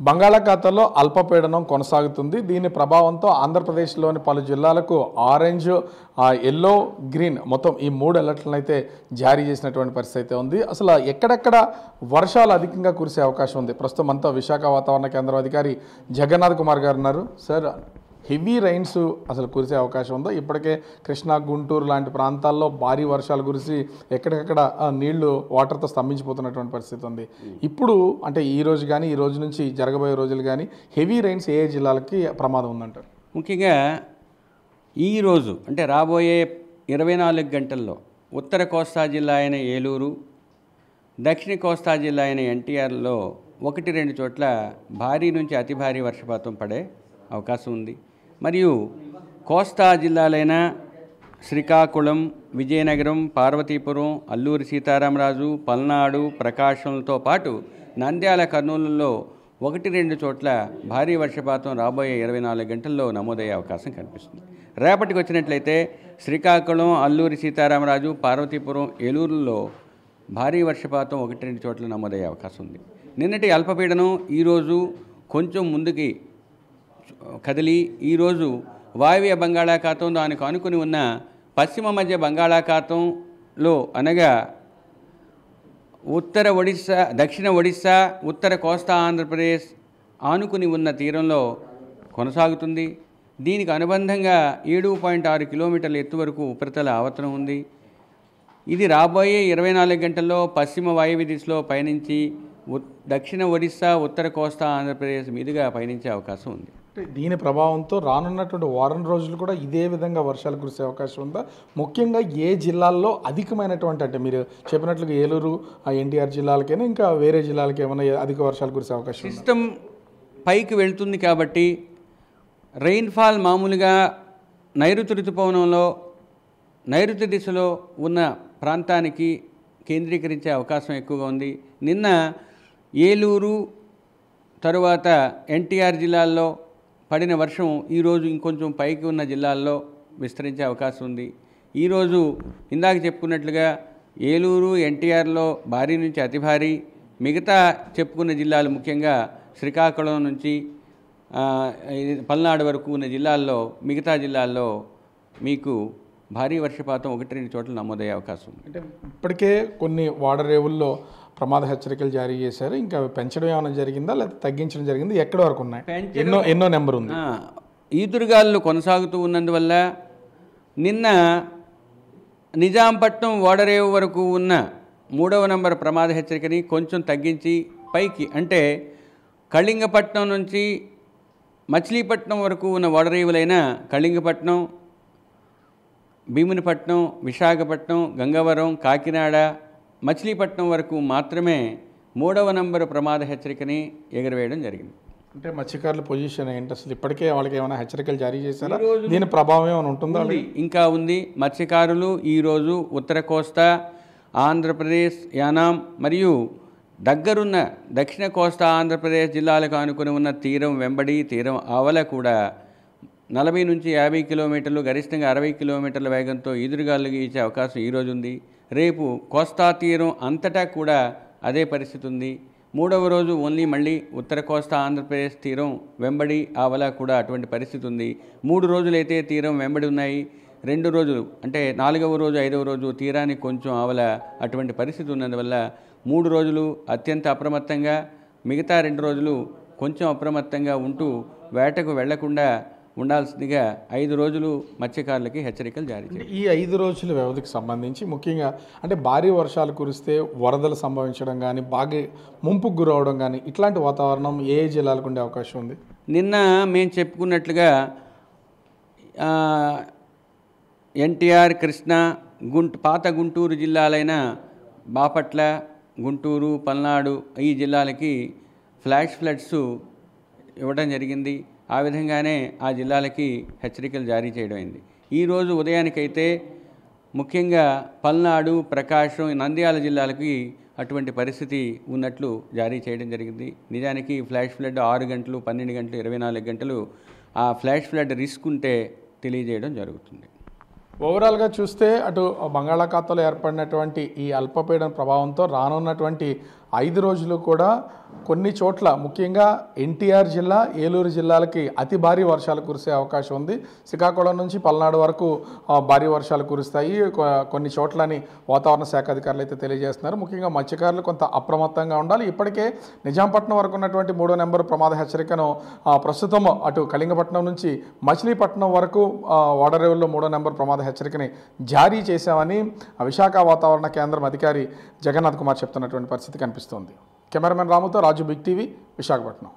బంగాళాఖాతంలో అల్పపీడనం కొనసాగుతుంది. దీని ప్రభావంతో ఆంధ్రప్రదేశ్లోని పలు జిల్లాలకు ఆరెంజ్, ఎల్లో, గ్రీన్ మొత్తం ఈ 3 అలర్ట్లను అయితే జారీ చేసినటువంటి పరిస్థితి అయితే ఉంది. అసలు ఎక్కడెక్కడ వర్షాలు అధికంగా కురిసే అవకాశం ఉంది? ప్రస్తుతం అంతా విశాఖ వాతావరణ కేంద్రం అధికారి జగన్నాథ్ కుమార్ గారు ఉన్నారు. సార్, హెవీ రైన్స్ అసలు కురిసే అవకాశం ఉందో? ఇప్పటికే కృష్ణా, గుంటూరు లాంటి ప్రాంతాల్లో భారీ వర్షాలు కురిసి ఎక్కడికక్కడ నీళ్లు వాటర్తో స్తంభించిపోతున్నటువంటి పరిస్థితి ఉంది. ఇప్పుడు అంటే ఈ రోజు కానీ, ఈ రోజు నుంచి జరగబోయే రోజులు కానీ హెవీ రైన్స్ ఏ జిల్లాలకి ప్రమాదం ఉందంటారు? ముఖ్యంగా ఈరోజు అంటే రాబోయే 24 గంటల్లో ఉత్తర కోస్తా జిల్లా అయిన ఏలూరు, దక్షిణ కోస్తా జిల్లా అయిన ఎన్టీఆర్లో 1-2 చోట్ల భారీ నుంచి అతి భారీ వర్షపాతం పడే అవకాశం ఉంది. మరియు కోస్తా జిల్లాలైన శ్రీకాకుళం, విజయనగరం, పార్వతీపురం, అల్లూరి సీతారామరాజు, పల్నాడు, ప్రకాశంతో పాటు నంద్యాల, కర్నూలులో 1-2 చోట్ల భారీ వర్షపాతం రాబోయే 24 గంటల్లో నమోదయ్యే అవకాశం కనిపిస్తుంది. రేపటికి వచ్చినట్లయితే శ్రీకాకుళం, అల్లూరి సీతారామరాజు, పార్వతీపురం, ఏలూరులో భారీ వర్షపాతం 1-2 చోట్ల నమోదయ్యే అవకాశం ఉంది. నిన్నటి అల్పపీడనం ఈరోజు కొంచెం ముందుకి కదిలి ఈరోజు వాయువ్య బంగాళాఖాతం, దానికి ఆనుకుని ఉన్న పశ్చిమ మధ్య బంగాళాఖాతంలో అనగా ఉత్తర ఒడిశా, దక్షిణ ఒడిశా, ఉత్తర కోస్తా ఆంధ్రప్రదేశ్ ఆనుకుని ఉన్న తీరంలో కొనసాగుతుంది. దీనికి అనుబంధంగా 7.6 కిలోమీటర్ల ఎత్తు వరకు ఉపరితల ఆవర్తనం ఉంది. ఇది రాబోయే 24 గంటల్లో పశ్చిమ వాయువ్య దిశలో పయనించి దక్షిణ ఒడిశా, ఉత్తర కోస్తా ఆంధ్రప్రదేశ్ మీదుగా పయనించే అవకాశం ఉంది. దీని ప్రభావంతో రానున్నటువంటి వారం రోజులు కూడా ఇదే విధంగా వర్షాలు కురిసే అవకాశం ఉందా? ముఖ్యంగా ఏ జిల్లాల్లో అధికమైనటువంటి, అంటే మీరు చెప్పినట్లుగా ఏలూరు, ఎన్టీఆర్ జిల్లాలకైనా ఇంకా వేరే జిల్లాలకి ఏమైనా అధిక వర్షాలు కురిసే అవకాశం? సిస్టమ్ పైకి వెళ్తుంది కాబట్టి రెయిన్ఫాల్ మామూలుగా నైరుతి ఋతుపవనంలో నైరుతి దిశలో ఉన్న ప్రాంతానికి కేంద్రీకరించే అవకాశం ఎక్కువగా ఉంది. నిన్న ఏలూరు తరువాత ఎన్టీఆర్ జిల్లాల్లో పడిన వర్షం ఈరోజు ఇంకొంచెం పైకి ఉన్న జిల్లాల్లో విస్తరించే అవకాశం ఉంది. ఈరోజు ఇందాక చెప్పుకున్నట్లుగా ఏలూరు, ఎన్టీఆర్లో భారీ నుంచి అతి భారీ, మిగతా చెప్పుకున్న జిల్లాలు ముఖ్యంగా శ్రీకాకుళం నుంచి పల్నాడు వరకు ఉన్న జిల్లాల్లో, మిగతా జిల్లాల్లో మీకు భారీ వర్షపాతం 1-2 చోట్ల నమోదయ్యే అవకాశం ఉంది. అంటే ఇప్పటికే కొన్ని వాడరేవుల్లో ప్రమాద హెచ్చరికలు జారీ చేశారు. ఇంకా పెంచడం ఏమైనా జరిగిందా లేదా తగ్గించడం జరిగింది? ఎక్కడి వరకు ఉన్నాయి? ఎన్నో నెంబర్ ఉంది. ఈదురుగాలు కొనసాగుతూ ఉన్నందువల్ల నిన్న నిజాంపట్నం ఓడరేవు వరకు ఉన్న 3వ నంబర్ ప్రమాద హెచ్చరికని కొంచెం తగ్గించి పైకి, అంటే కళింగపట్నం నుంచి మచిలీపట్నం వరకు ఉన్న ఓడరేవులైన కళింగపట్నం, భీమునిపట్నం, విశాఖపట్నం, గంగవరం, కాకినాడ, మచిలీపట్నం వరకు మాత్రమే 3వ నంబరు ప్రమాద హెచ్చరికని ఎగురవేయడం జరిగింది. అంటే మత్స్యకారుల పొజిషన్ ఏంటి అసలు? ఇప్పటికే వాళ్ళకి ఏమైనా హెచ్చరికలు జారీ చేశారా? దీని ప్రభావం ఏమైనా ఉంటుందా? ఇంకా ఉంది. మత్స్యకారులు ఈరోజు ఉత్తర కోస్తా ఆంధ్రప్రదేశ్, యానాం మరియు దగ్గరున్న దక్షిణ కోస్తా ఆంధ్రప్రదేశ్ జిల్లాలకు ఆనుకుని ఉన్న తీరం వెంబడి, తీరం ఆవల కూడా 40 నుంచి 50 కిలోమీటర్లు, గరిష్టంగా 60 కిలోమీటర్ల వేగంతో ఈదురుగాలు ఇచ్చే అవకాశం ఈరోజు ఉంది. రేపు కోస్తా తీరం అంతటా కూడా అదే పరిస్థితి ఉంది. 3వ రోజు ఓన్లీ మళ్ళీ ఉత్తర కోస్తా ఆంధ్రప్రదేశ్ తీరం వెంబడి ఆవల కూడా అటువంటి పరిస్థితి ఉంది. 3 రోజులైతే తీరం వెంబడి ఉన్నాయి. 2 రోజులు అంటే 4వ రోజు, 5వ రోజు తీరానికి కొంచెం ఆవల అటువంటి పరిస్థితి ఉన్నందువల్ల 3 రోజులు అత్యంత అప్రమత్తంగా, మిగతా 2 రోజులు కొంచెం అప్రమత్తంగా ఉంటూ వేటకు వెళ్లకుండా ఉండాల్సిందిగా 5 రోజులు మత్స్యకారులకి హెచ్చరికలు జారీ చేశారు. ఈ 5 రోజుల వ్యవధికి సంబంధించి ముఖ్యంగా అంటే భారీ వర్షాలు కురిస్తే వరదలు సంభవించడం కానీ, బాగా ముంపుకు గురవడం కానీ ఇట్లాంటి వాతావరణం ఏ జిల్లాలకు ఉండే అవకాశం ఉంది? నిన్న మేము చెప్పుకున్నట్లుగా ఎన్టీఆర్, కృష్ణా, పాత గుంటూరు జిల్లాలైన బాపట్ల, గుంటూరు, పల్నాడు ఈ జిల్లాలకి ఫ్లాష్ ఫ్లడ్స్ ఇవ్వడం జరిగింది. ఆ విధంగానే ఆ జిల్లాలకి హెచ్చరికలు జారీ చేయడం అయింది. ఈరోజు ఉదయానికైతే ముఖ్యంగా పల్నాడు, ప్రకాశం, నంద్యాల జిల్లాలకి అటువంటి పరిస్థితి ఉన్నట్లు జారీ చేయడం జరిగింది. నిజానికి ఫ్లాష్ ఫ్లడ్ 6 గంటలు, 12 గంటలు, 24 గంటలు ఆ ఫ్లాష్ ఫ్లడ్ రిస్క్ ఉంటే తెలియజేయడం జరుగుతుంది. ఓవరాల్గా చూస్తే అటు బంగాళాఖాతంలో ఏర్పడినటువంటి ఈ అల్పపీడన ప్రభావంతో రానున్నటువంటి 5 రోజులు కూడా కొన్ని చోట్ల ముఖ్యంగా ఎన్టీఆర్ జిల్లా, ఏలూరు జిల్లాలకి అతి భారీ వర్షాలు కురిసే అవకాశం ఉంది. శ్రీకాకుళం నుంచి పల్నాడు వరకు భారీ వర్షాలు కురుస్తాయి కొన్ని చోట్లని వాతావరణ శాఖ అధికారులు అయితే తెలియజేస్తున్నారు. ముఖ్యంగా మత్స్యకారులు కొంత అప్రమత్తంగా ఉండాలి. ఇప్పటికే నిజాంపట్నం వరకు ఉన్నటువంటి 3వ నెంబర్ ప్రమాద హెచ్చరికను ప్రస్తుతం అటు కళింగపట్నం నుంచి మచిలీపట్నం వరకు ఓడరేవుల్లో 3వ నెంబర్ ప్రమాద హెచ్చరికని జారీ చేశామని విశాఖ వాతావరణ కేంద్రం అధికారి జగన్నాథ్ కుమార్ చెప్తున్నటువంటి పరిస్థితి కనిపిస్తోంది. కెమెరామెన్ రాముతో రాజు, బిగ్ టీవీ, విశాఖపట్నం.